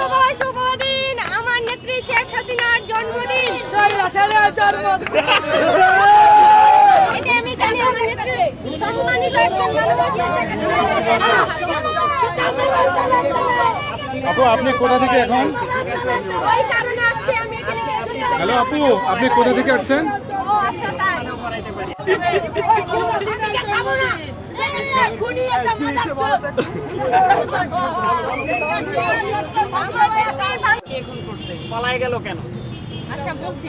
শুভ শুভ দিন আমার নেত্রী শেখ হাসিনার জন্মদিন। এটা আমি জানি আমার নেত্রী সম্মানিত একজন আপু আপনি কোথা থেকে এখন? ওই কারণে আজকে আমি এখানে। হ্যালো আপু, আপনি কোথা থেকে আসছেন? ও আচ্ছা তাই। আমি খাবো না। খুনি একটা মাদার পালায় গেল কেন? আচ্ছা বলছি,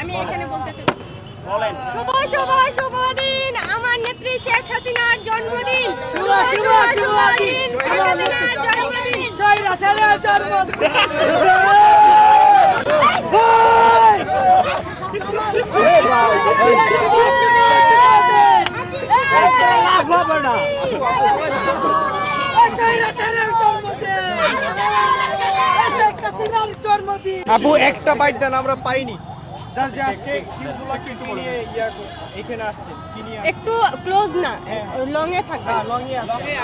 আমি এখানে বলতে চাই। বলেন। শুভ শুভ শুভ দিন আমার নেত্রী শেখ হাসিনার জন্মদিন। শুভ শুভ শুভ দিন আমার নেত্রীর জন্মদিন। সৈরা সেরা জন্মদিন। আপু একটা বাইট দেন, আমরা পাইনি। জাস্ট আজকে কিউগুলো কি নিয়ে এখানে আসছেন? কি নিয়ে? একটু ক্লোজ না, লং এ থাকবে। লংয়ে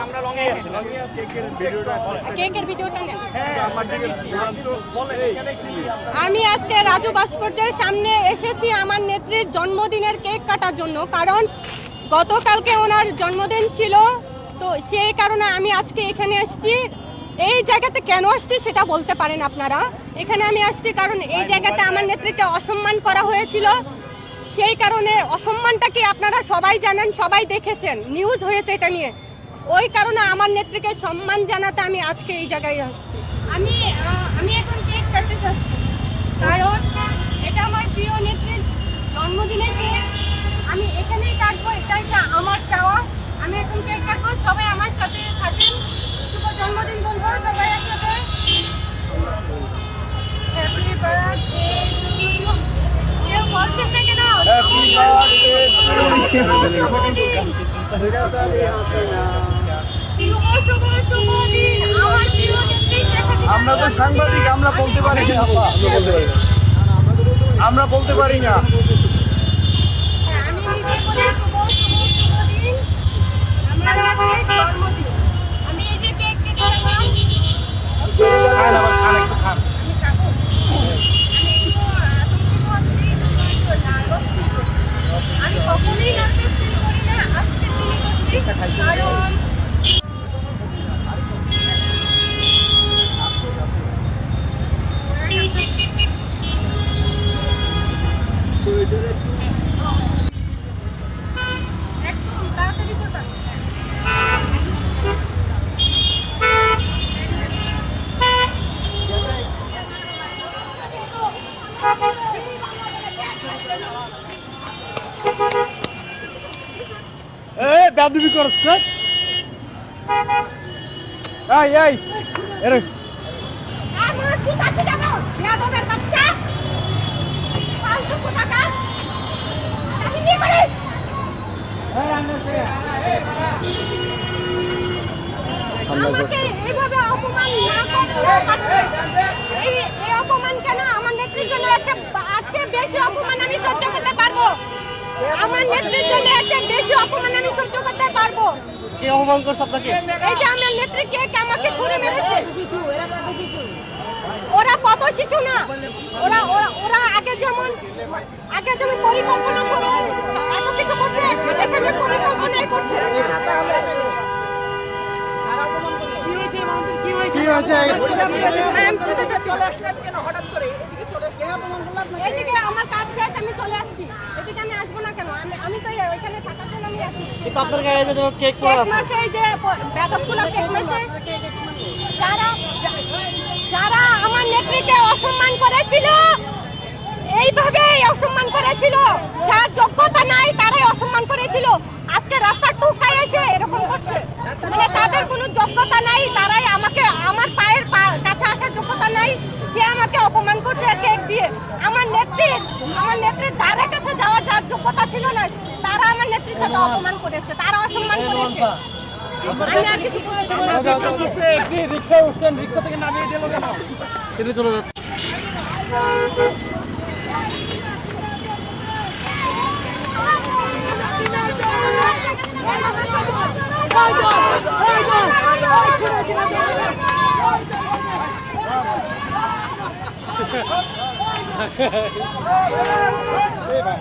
আমরা লংয়ে আছি। কেকের ভিডিওটা কেকের ভিডিওটা নেন। হ্যাঁ আমাদের কি বলেন এখানে কি? আমি আজকে রাজু ভাস্কর্যের সামনে এসেছি আমার নেত্রীর জন্মদিনের কেক কাটার জন্য, কারণ গতকালকে ওনার জন্মদিন ছিল, তো সেই কারণে আমি আজকে এখানে এসেছি। এই জায়গাতে কেন আসছি সেটা বলতে পারেন আপনারা। এখানে আমি আসছি কারণ এই জায়গাতে আমার নেত্রীকে অসম্মান করা হয়েছিল, সেই কারণে অসম্মানটাকে আপনারা সবাই জানেন, সবাই দেখেছেন, নিউজ হয়েছে এটা নিয়ে। ওই কারণে আমার নেত্রীকে সম্মান জানাতে আমি আজকে এই জায়গায় আসছি। আমি এখন কেক কাটতে চাচ্ছি কারণ এটা আমার প্রিয় নেত্রীর জন্মদিনের কেক। আমি এখানেই কাটবো, এটাই আমার চাওয়া। আমি এখন কেক কাটবো, সবাই আমার সাথে থাকেন, শুভ জন্মদিন বলবো সবাই একসাথে। Happy birthday to you. কেউ বলছেন না কেন? হ্যাপি বার্থডে আমরা তো সাংবাদিক, আমরা বলতে পারি না। আমরা বলতে পারি না। আমি এই যে কেক কেটে আমি কখনোই নার্ভাস ফিল করি না, আজকে ফিল করছি কারণ একদম তাড়াতাড়ি করবা। বেয়াদবি করছ না? এই এরে আমার কি কাছে যাব? বেয়াদবের বাচ্চা। ফালতু কোথাকার। আমি নিয়ে পারিস। আমাকে এইভাবে অপমান না করতে পারবে। এই অপমান কেন? আমার নেত্রীর জন্য আছে বেশি অপমান আমি সহ্য করতে পারবো। আমার নেত্রীর জন্য আছে বেশি অপমান আমি সহ্য করতে পারবো। কে অপমান করছ আপনাকে? এই যে আমার নেত্রী কেক আমাকে ছুঁড়ে মেরেছে। ওরা কত শিশু না, ওরা ওরা ওরা আগে যেমন পরিকল্পনা করে এত কিছু করছে, এখানে পরিকল্পনাই করছে। কি হয়েছে? চলে আসলেন কেন হঠাৎ করে? এদিকে আমার কাজ শেষ, আমি চলে আসছি। এদিকে আমি আসবো না কেন? আমি তো ওইখানে থাকার জন্য আমি আছি। কিন্তু আপনার গায়ে যে কেক পড়ে কেক আছে। মারছে, এই যে বেদবগুলো কেক মারছে। যারা আমার নেত্রীকে অসম্মান করেছিল, এইভাবেই অসম্মান করেছিল, যার যোগ্যতা নাই তারাই অসম্মান করেছিল। আজকে রাস্তা টুকায় এসে এরকম করছে, মানে তাদের কোনো যোগ্যতা নাই, তারাই আমাকে আমার পায়ের কাছে আসার যোগ্যতা নাই, সে আমাকে অপমান করছে কেক দিয়ে। আমার নেত্রীর ধারে কাছে যাওয়ার যার যোগ্যতা ছিল না, তারা আমার নেত্রীর সাথে অপমান করেছে, তারা অসম্মান করেছে। আমি আর কিছু বলতে চাই না। রিক্সা উঠছেন, রিক্সা থেকে নামিয়ে দিল কেন? কেটে চলে যাচ্ছে। Hey, এই ভাই